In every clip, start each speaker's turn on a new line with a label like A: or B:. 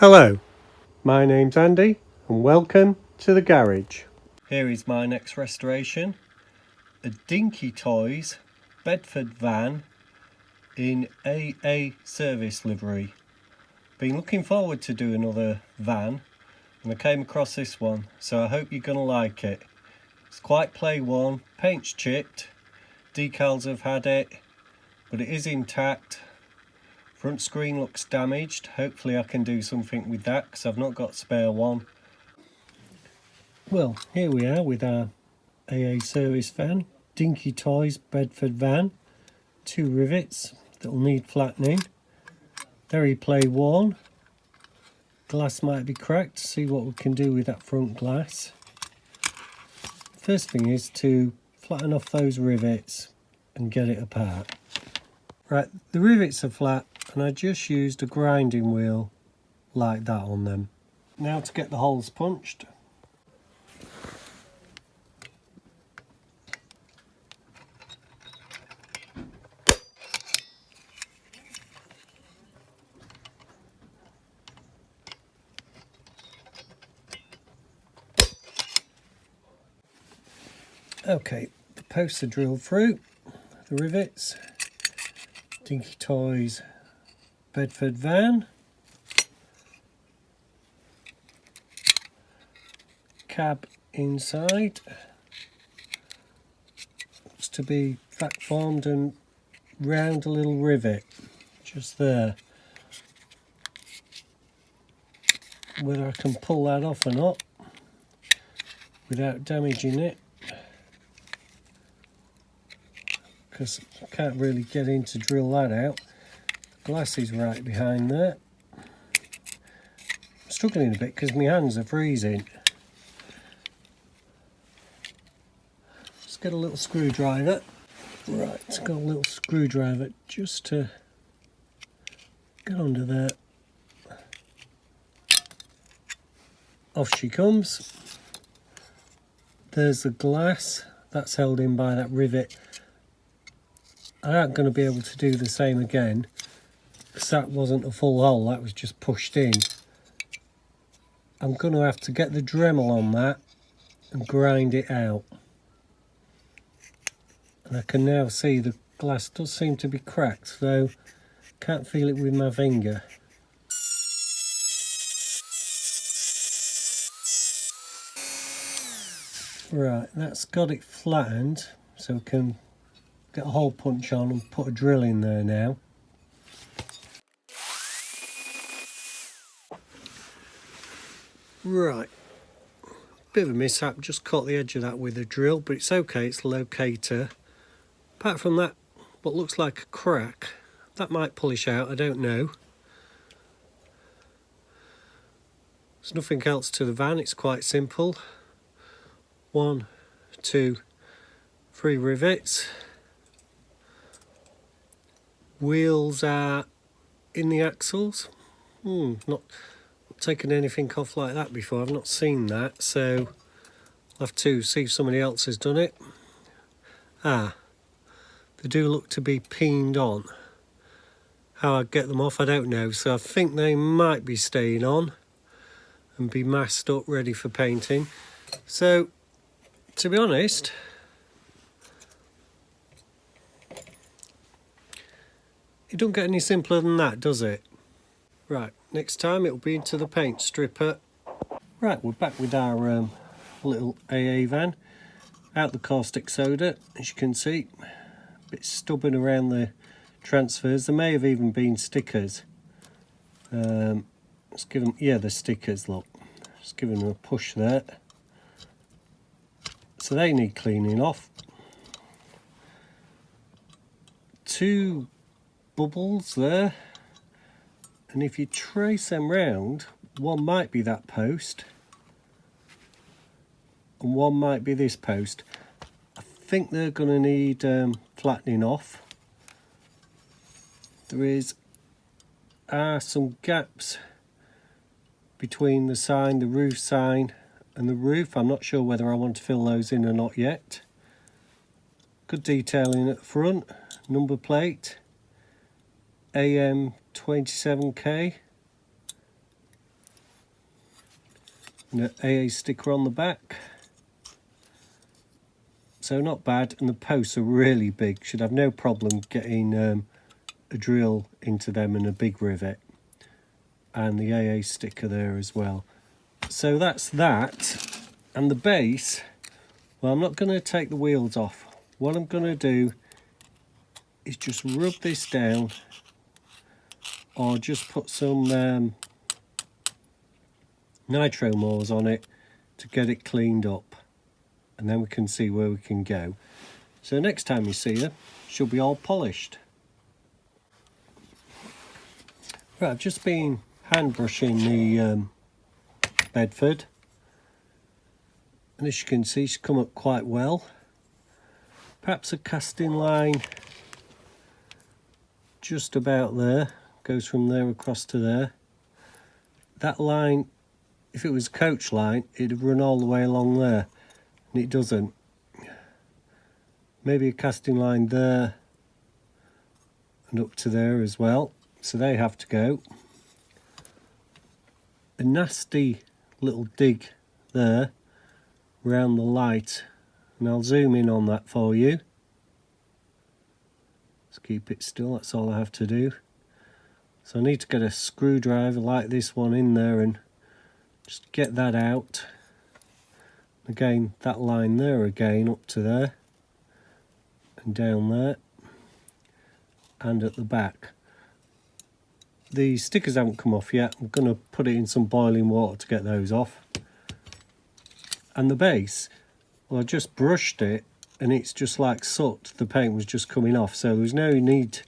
A: Hello, my name's Andy and welcome to the garage. Here is my next restoration, a Dinky Toys Bedford van in AA Service livery. Been looking forward to do another van and I came across this one, so I hope you're going to like it. It's quite play worn, paint's chipped, decals have had it, but it is intact. Front screen looks damaged. Hopefully I can do something with that because I've not got a spare one. Well, here we are with our AA service van, Dinky Toys Bedford van. 2 rivets that will need flattening. Very play worn. Glass might be cracked. See what we can do with that front glass. First thing is to flatten off those rivets and get it apart. Right, the rivets are flat and I just used a grinding wheel like that on them. Now to get the holes punched. Okay, the posts are drilled through, the rivets, Dinky Toys Bedford van, cab inside, looks to be fat formed and round a little rivet, just there. Whether I can pull that off or not without damaging it, because I can't really get in to drill that out. The glass is right behind there. I'm struggling a bit because my hands are freezing. Let's get a little screwdriver. Right, it's got a little screwdriver just to get under there. Off she comes. There's the glass. That's held in by that rivet. I aren't going to be able to do the same again because that wasn't a full hole, that was just pushed in. I'm going to have to get the Dremel on that and grind it out. And I can now see the glass does seem to be cracked, though can't feel it with my finger. Right, that's got it flattened, so we can get a hole punch on and put a drill in there now. Right, bit of a mishap, just caught the edge of that with a drill, but it's okay, it's a locator. Apart from that, what looks like a crack, that might polish out, I don't know. There's nothing else to the van, it's quite simple. 1, 2, 3 rivets. Wheels are in the axles. Not taken anything off like that before, I've not seen that, so I'll have to see if somebody else has done it. They do look to be peened on. How I get them off I don't know, so I think they might be staying on and be masked up ready for painting. So to be honest, it don't get any simpler than that, does it? Right, next time it'll be into the paint stripper. Right, we're back with our little AA van. Out the caustic soda, as you can see. A bit stubborn around the transfers. There may have even been stickers. Let's give them, yeah, the stickers, look. Just giving them a push there. So they need cleaning off. 2 bubbles there. And if you trace them round, one might be that post. And one might be this post. I think they're going to need flattening off. There are some gaps between the sign, the roof sign and the roof. I'm not sure whether I want to fill those in or not yet. Good detailing at the front. Number plate AM 27K. and an AA sticker on the back. So not bad, and the posts are really big. Should have no problem getting a drill into them and a big rivet. And the AA sticker there as well. So that's that. And the base, well, I'm not going to take the wheels off. What I'm going to do is just rub this down, or just put some nitro moors on it to get it cleaned up, and then we can see where we can go. So next time you see her, she'll be all polished. Right, I've just been hand brushing the Bedford, and as you can see, she's come up quite well. Perhaps a casting line just about there, goes from there across to there. That line, if it was a coach line, it'd run all the way along there, and it doesn't. Maybe a casting line there and up to there as well, so they have to go. A nasty little dig there around the light, and I'll zoom in on that for you. Let's keep it still, that's all I have to do. So I need to get a screwdriver like this one in there and just get that out. Again, that line there again, up to there and down there and at the back. The stickers haven't come off yet. I'm going to put it in some boiling water to get those off. And the base, well, I just brushed it and it's just like soot. The paint was just coming off, so there's no need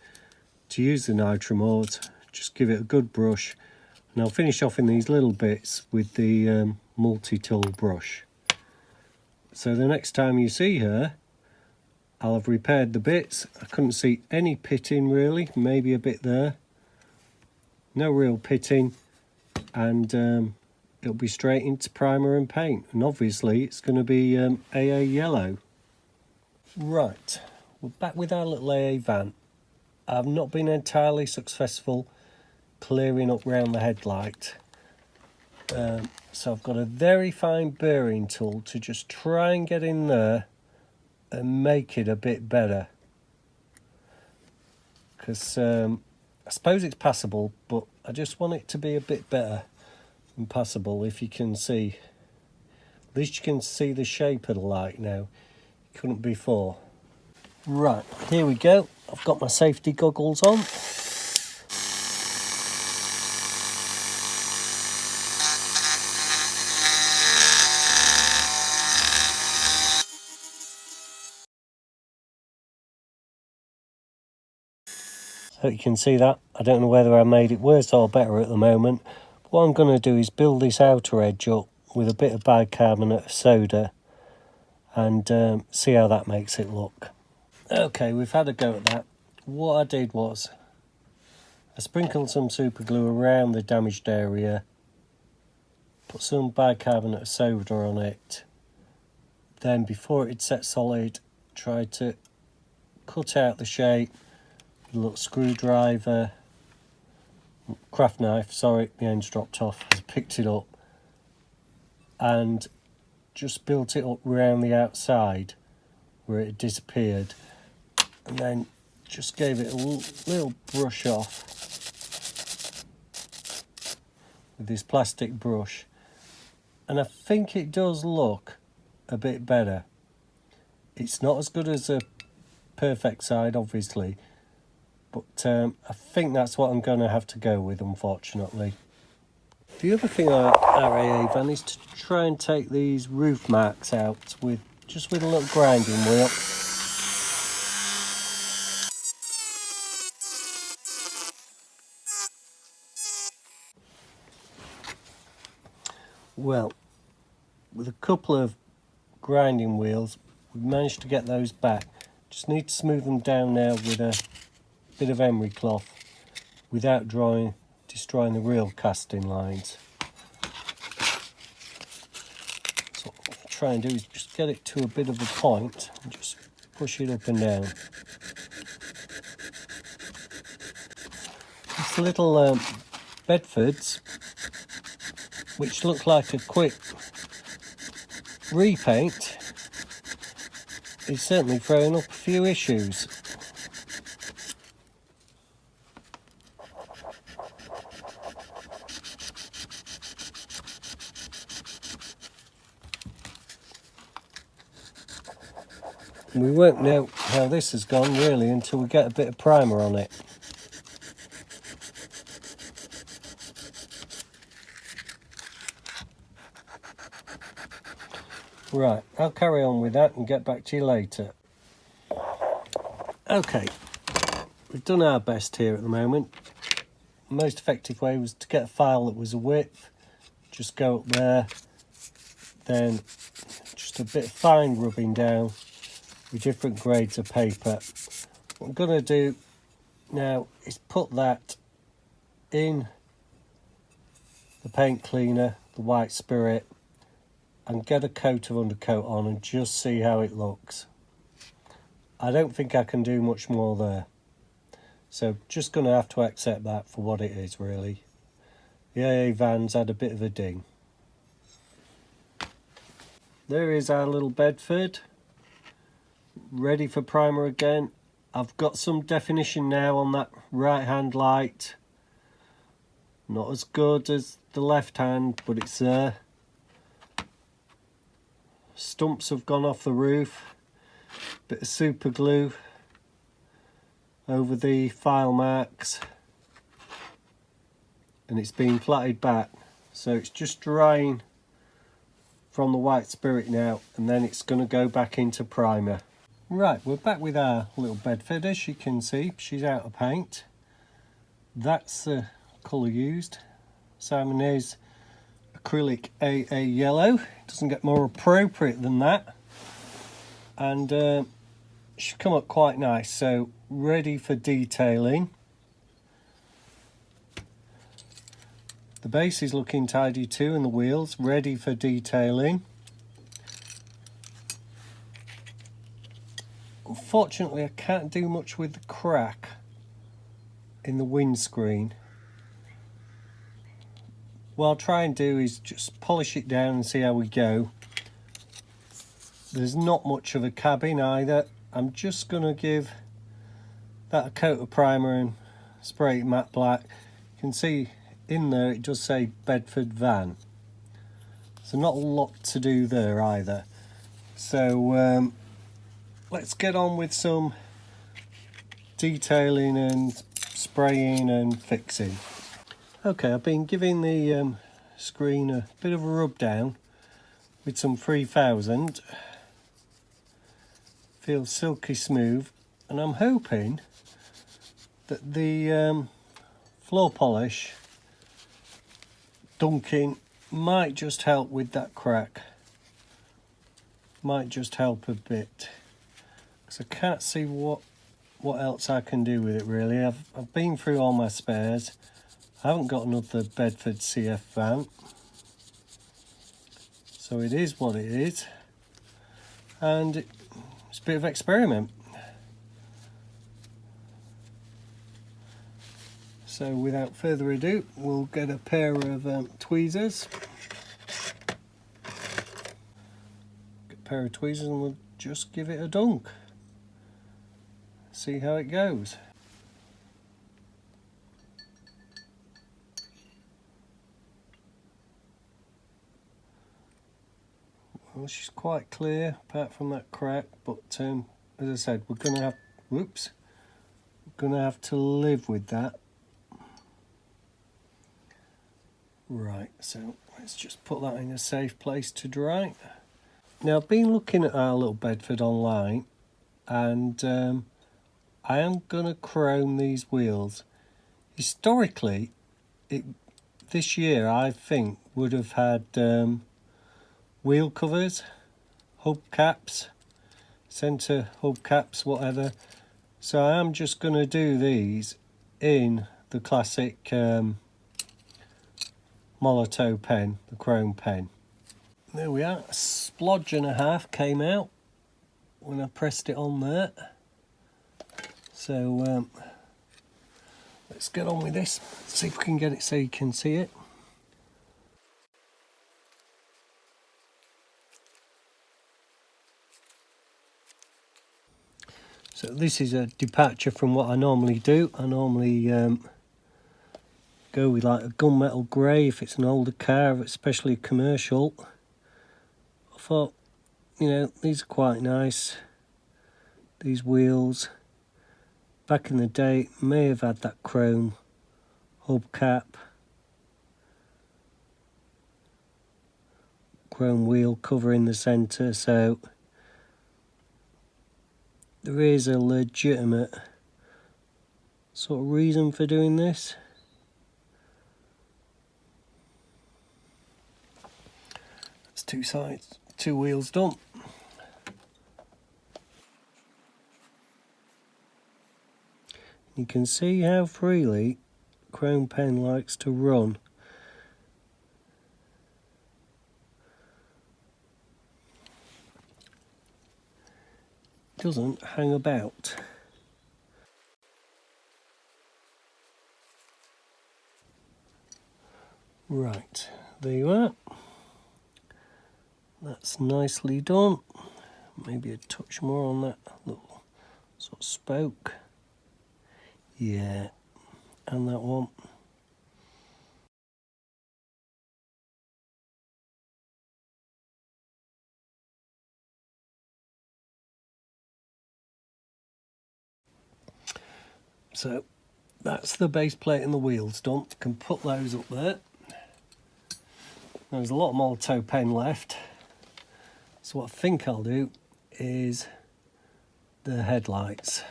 A: to use the nitro moors. Just give it a good brush, and I'll finish off in these little bits with the multi-tool brush. So the next time you see her, I'll have repaired the bits. I couldn't see any pitting really, maybe a bit there. No real pitting, and it'll be straight into primer and paint, and obviously it's going to be AA yellow. Right, we're back with our little AA van. I've not been entirely successful clearing up round the headlight, so I've got a very fine burring tool to just try and get in there and make it a bit better, because I suppose it's passable, but I just want it to be a bit better than passable. If you can see, at least you can see the shape of the light now. You couldn't before. Right, here we go. I've got my safety goggles on. So you can see that. I don't know whether I made it worse or better at the moment. What I'm going to do is build this outer edge up with a bit of bicarbonate of soda and see how that makes it look. Okay, we've had a go at that. What I did was I sprinkled some super glue around the damaged area, put some bicarbonate of soda on it, then before it set solid, tried to cut out the shape with a little screwdriver, craft knife, sorry, the end's dropped off as I picked it up, and just built it up around the outside where it disappeared, and then just gave it a little brush off with this plastic brush, and I think it does look a bit better. It's not as good as a perfect side, obviously, but I think that's what I'm going to have to go with, unfortunately. The other thing about our AA van is to try and take these roof marks out with a little grinding wheel. Well, with a couple of grinding wheels, we've managed to get those back. Just need to smooth them down now with a bit of emery cloth without destroying the real casting lines. So what I'll try and do is just get it to a bit of a point and just push it up and down. These little Bedfords, which looked like a quick repaint, is certainly throwing up a few issues. We won't know how this has gone really until we get a bit of primer on it. Right, I'll carry on with that and get back to you later. Okay, we've done our best here at the moment. The most effective way was to get a file that was a width, just go up there, then just a bit of fine rubbing down with different grades of paper. What I'm going to do now is put that in the paint cleaner, the white spirit, and get a coat of undercoat on and just see how it looks. I don't think I can do much more there, so just going to have to accept that for what it is really. The AA van's had a bit of a ding. There is our little Bedford, ready for primer again. I've got some definition now on that right hand light. Not as good as the left hand, but it's there. Stumps have gone off the roof. Bit of super glue over the file marks, and it's been platted back, so it's just drying from the white spirit now, and then it's going to go back into primer. Right, we're back with our little Bedford. As you can see, she's out of paint. That's the colour used. Simon is acrylic AA yellow. Doesn't get more appropriate than that. And she's come up quite nice, so ready for detailing. The base is looking tidy too, and the wheels ready for detailing. Unfortunately, I can't do much with the crack in the windscreen. What I'll try and do is just polish it down and see how we go. There's not much of a cabin either. I'm just going to give that a coat of primer and spray it matte black. You can see in there it does say Bedford van. So not a lot to do there either. So let's get on with some detailing and spraying and fixing. Okay, I've been giving the screen a bit of a rub down with some 3000. Feels silky smooth, and I'm hoping that the floor polish dunking might just help with that crack. Might just help a bit, because I can't see what else I can do with it really. I've been through all my spares. I haven't got another Bedford CF van, so it is what it is, and it's a bit of experiment. So without further ado, we'll get a pair of tweezers. Get a pair of tweezers and we'll just give it a dunk. See how it goes. Well, she's quite clear apart from that crack, but as I said, we're gonna have to live with that. Right, so let's just put that in a safe place to dry. Now, I've been looking at our little Bedford online, and I am gonna chrome these wheels. Historically, this year I think would have had wheel covers, hub caps, centre hub caps, whatever. So I am just going to do these in the classic Molotow pen, the chrome pen. There we are, a splodge and a half came out when I pressed it on there. So let's get on with this, see if we can get it so you can see it. So this is a departure from what I normally do. I normally go with like a gunmetal grey if it's an older car, especially a commercial. I thought, you know, these are quite nice. These wheels, back in the day, may have had that chrome hubcap, chrome wheel cover in the centre, so there is a legitimate sort of reason for doing this. That's two sides, two wheels done. You can see how freely chrome pen likes to run. Doesn't hang about. Right, there you are. That's nicely done. Maybe a touch more on that little sort of spoke. Yeah, and that one. So that's the base plate and the wheels done. You can put those up there. There's a lot of Molotov pen left. So what I think I'll do is the headlights.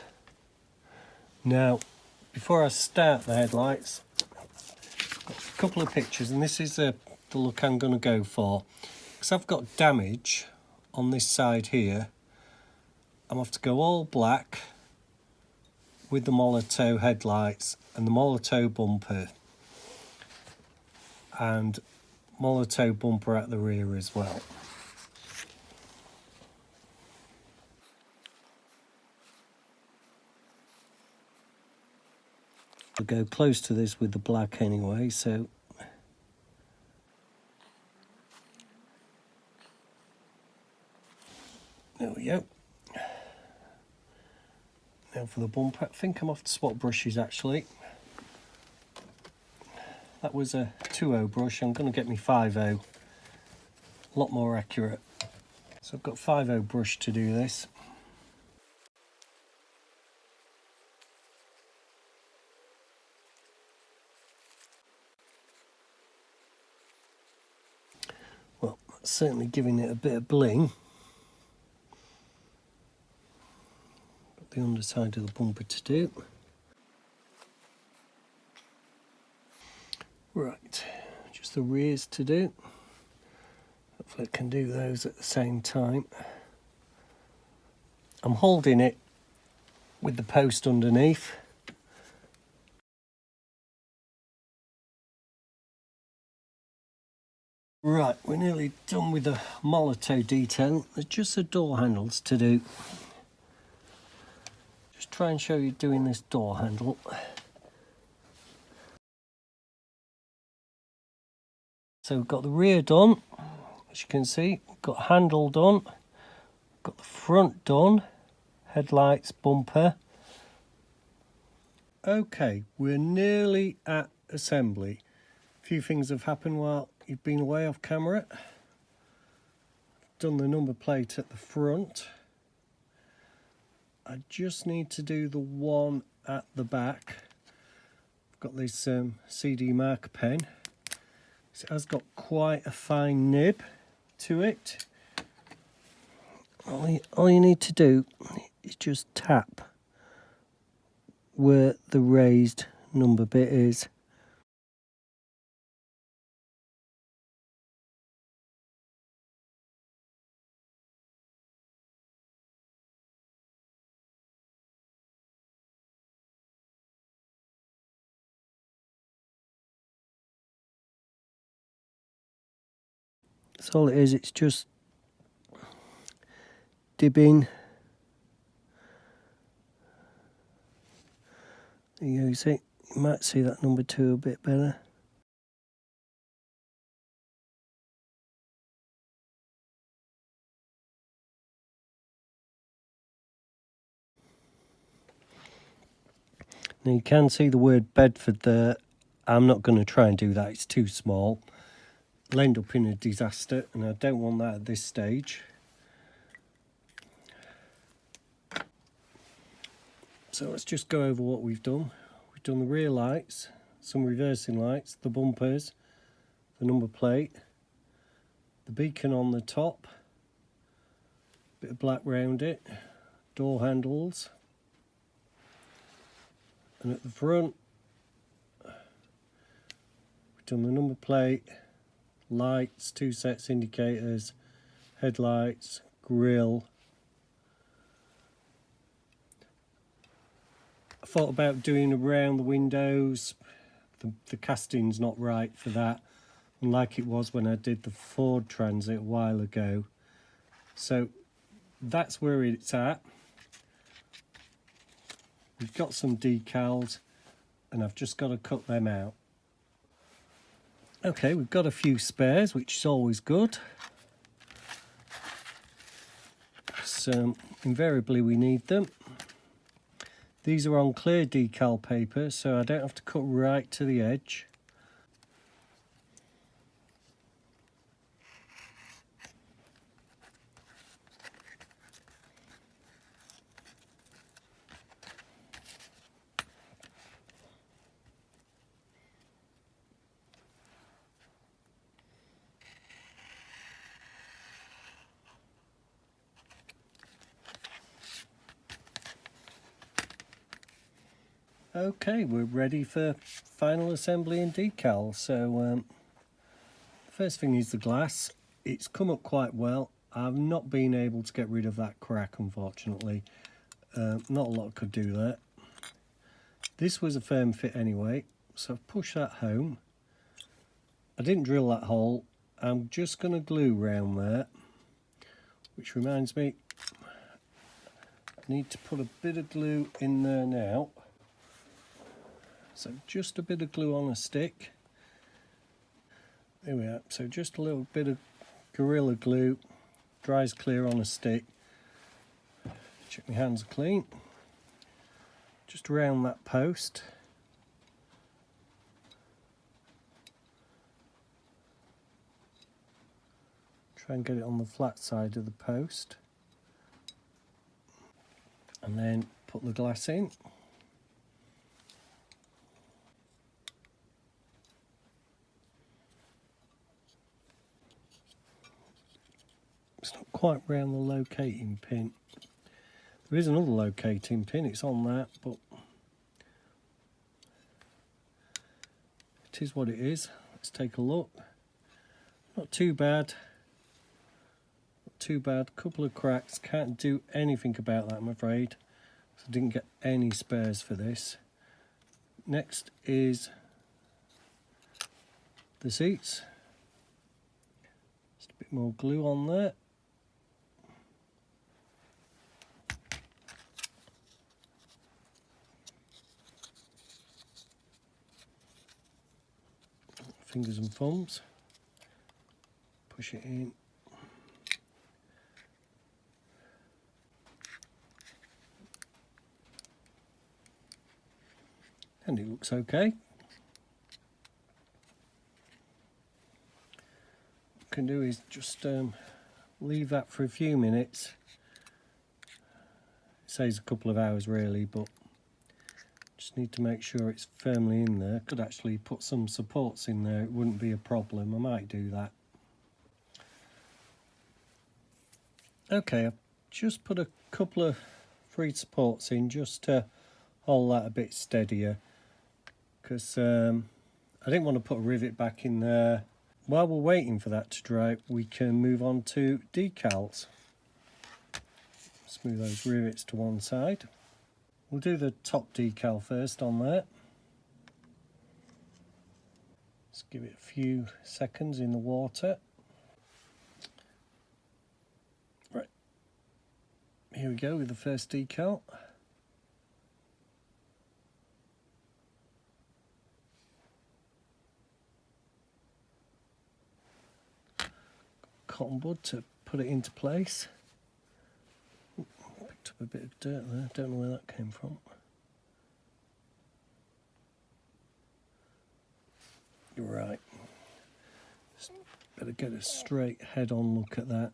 A: Now, before I start the headlights, I've got a couple of pictures, and this is the look I'm going to go for. Because I've got damage on this side here, I'm going to have to go all black with the Molotov headlights and the Molotov bumper. And Molotov bumper at the rear as well. I'll go close to this with the black anyway, so there we go. Now for the bumper, I think I'm off to swap brushes actually. That was a 2.0 brush, I'm going to get me 5.0. A lot more accurate. So I've got 5.0 brush to do this. Well, that's certainly giving it a bit of bling. Got the underside of the bumper to do. Right, just the rears to do. Hopefully I can do those at the same time. I'm holding it with the post underneath. Right, we're nearly done with the Molotov detailing. There's just the door handles to do. Just try and show you doing this door handle. So we've got the rear done, as you can see. We've got handle done. Got the front done. Headlights, bumper. Okay, we're nearly at assembly. A few things have happened while you've been away off camera. Done the number plate at the front. I just need to do the one at the back. I've got this CD marker pen. It has got quite a fine nib to it. All you need to do is just tap where the raised number bit is. That's all it is, it's just dibbing. There you go, you see, you might see that number 2 a bit better. Now you can see the word Bedford there. I'm not going to try and do that, it's too small. It'll end up in a disaster and I don't want that at this stage. So let's just go over what we've done. We've done the rear lights, some reversing lights, the bumpers, the number plate, the beacon on the top, bit of black round it, door handles, and at the front we've done the number plate, lights, 2 sets indicators, headlights, grille. I thought about doing around the windows. The casting's not right for that, unlike it was when I did the Ford Transit a while ago. So that's where it's at. We've got some decals and I've just got to cut them out. Okay, we've got a few spares, which is always good. So invariably we need them. These are on clear decal paper, so I don't have to cut right to the edge. Okay, we're ready for final assembly and decal. So first thing is the glass. It's come up quite well. I've not been able to get rid of that crack, unfortunately. Not a lot could do that. This was a firm fit anyway, so I've pushed that home. I didn't drill that hole. I'm just going to glue round there, which reminds me, I need to put a bit of glue in there now. So just a bit of glue on a stick. There we are. So just a little bit of Gorilla Glue, dries clear on a stick. Check my hands are clean. Just around that post. Try and get it on the flat side of the post. And then put the glass in. It's not quite round the locating pin. There is another locating pin, it's on that, but it is what it is. Let's take a look. Not too bad. Not too bad. Couple of cracks. Can't do anything about that, I'm afraid. So I didn't get any spares for this. Next is the seats. Just a bit more glue on there. Fingers and thumbs. Push it in. And it looks okay. What I can do is just leave that for a few minutes. It saves a couple of hours really, but just need to make sure it's firmly in there. Could actually put some supports in there, it wouldn't be a problem. I might do that. Okay, I've just put a couple of free supports in just to hold that a bit steadier, because I didn't want to put a rivet back in there. While we're waiting for that to dry, we can move on to decals. Let's move those rivets to one side. We'll do the top decal first on there. Let's give it a few seconds in the water. Right, here we go with the first decal. Cotton bud to put it into place. Picked up a bit of dirt there, don't know where that came from. Right, just better get a straight head-on look at that.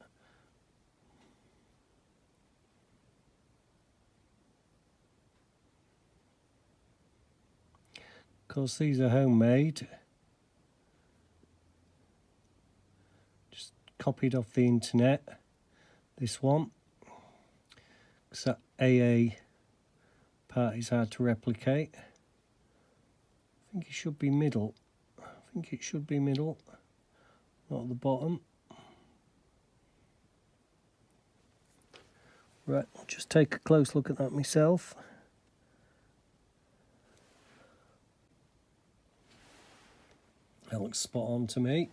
A: Of course, these are homemade. Just copied off the internet. This one, because that AA part is hard to replicate. I think it should be middle. Not at the bottom. Right, I'll just take a close look at that myself. That looks spot on to me.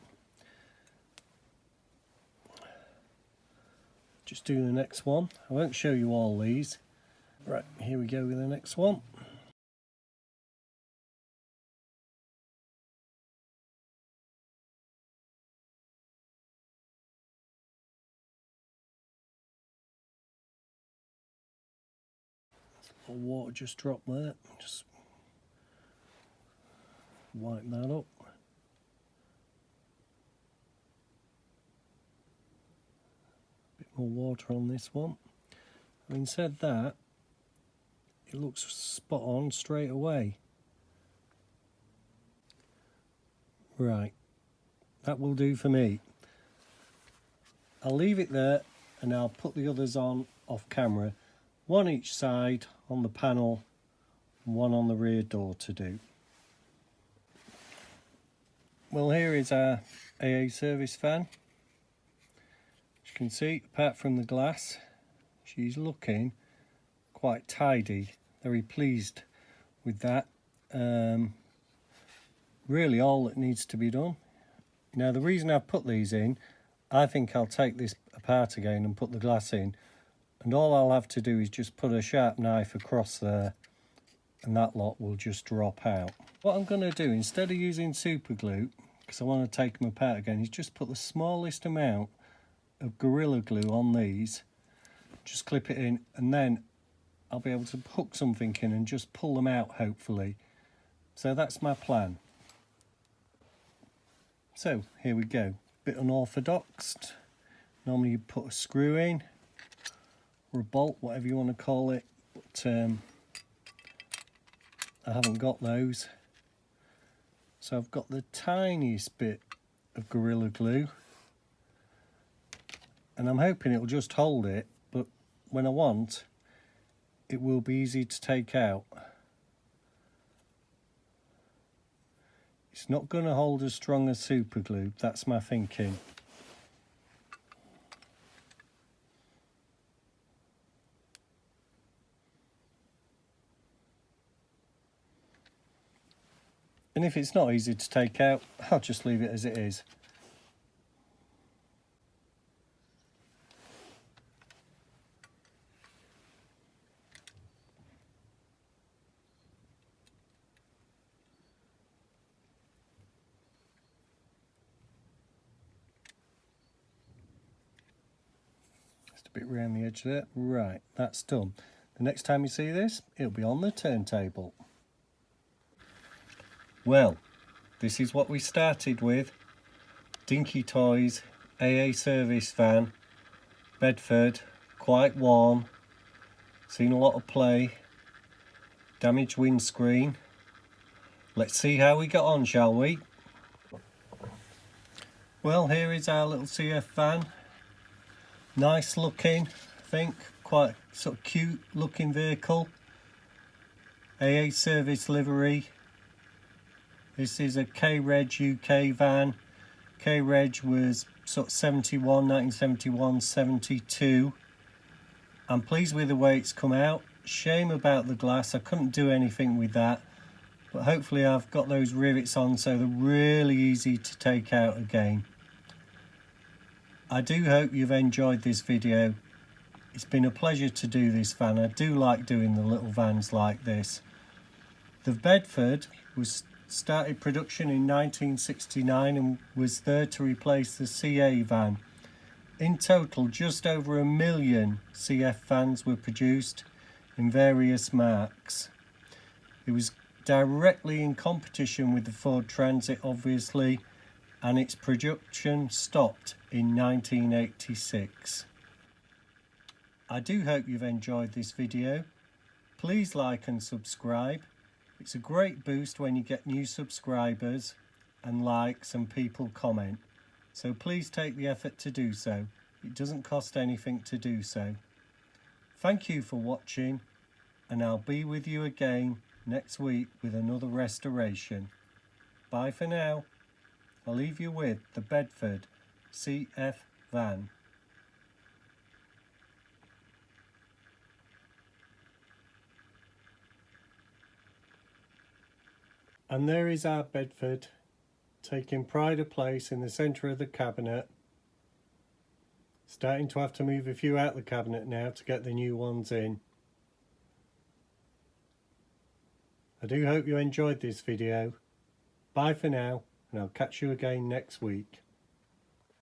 A: Just do the next one. I won't show you all these. Right, here we go with the next one. A little water just dropped there. Just wipe that up. Bit more water on this one. Having said that, it looks spot on straight away. Right, that will do for me. I'll leave it there and I'll put the others on off camera. One each side on the panel and one on the rear door to do. Well, here is our AA service van. As you can see, apart from the glass, she's looking quite tidy. Very pleased with that. Really all that needs to be done. Now the reason I've put these in, I think I'll take this apart again and put the glass in, and all I'll have to do is just put a sharp knife across there and that lot will just drop out. What I'm going to do, instead of using super glue, because I want to take them apart again, is just put the smallest amount of Gorilla Glue on these, just clip it in, and then I'll be able to hook something in and just pull them out, hopefully. So that's my plan. So here we go. Bit unorthodox. Normally you put a screw in or a bolt, whatever you want to call it, but I haven't got those. So I've got the tiniest bit of Gorilla Glue and I'm hoping it'll just hold it, but when I want, it will be easy to take out. It's not going to hold as strong as super glue, that's my thinking. And if it's not easy to take out, I'll just leave it as it is. Just a bit round the edge there. Right, that's done. The next time you see this, it'll be on the turntable. Well, this is what we started with. Dinky Toys, AA service van, Bedford, quite warm, seen a lot of play, damaged windscreen. Let's see how we got on, shall we? Well, here is our little CF van. Nice looking, I think, quite sort of cute looking vehicle. AA service livery. This is a K-Reg UK van. K-Reg was sort of 1971, 72. I'm pleased with the way it's come out. Shame about the glass, I couldn't do anything with that. But hopefully I've got those rivets on so they're really easy to take out again. I do hope you've enjoyed this video. It's been a pleasure to do this van. I do like doing the little vans like this. The Bedford started production in 1969 and was there to replace the CA van. In total, just over 1 million CF vans were produced in various marques. It was directly in competition with the Ford Transit obviously, and its production stopped in 1986. I do hope you've enjoyed this video. Please like and subscribe. It's a great boost when you get new subscribers and likes and people comment. So please take the effort to do so. It doesn't cost anything to do so. Thank you for watching, and I'll be with you again next week with another restoration. Bye for now. I'll leave you with the Bedford CF van. And there is our Bedford, taking pride of place in the centre of the cabinet. Starting to have to move a few out of the cabinet now to get the new ones in. I do hope you enjoyed this video. Bye for now, and I'll catch you again next week.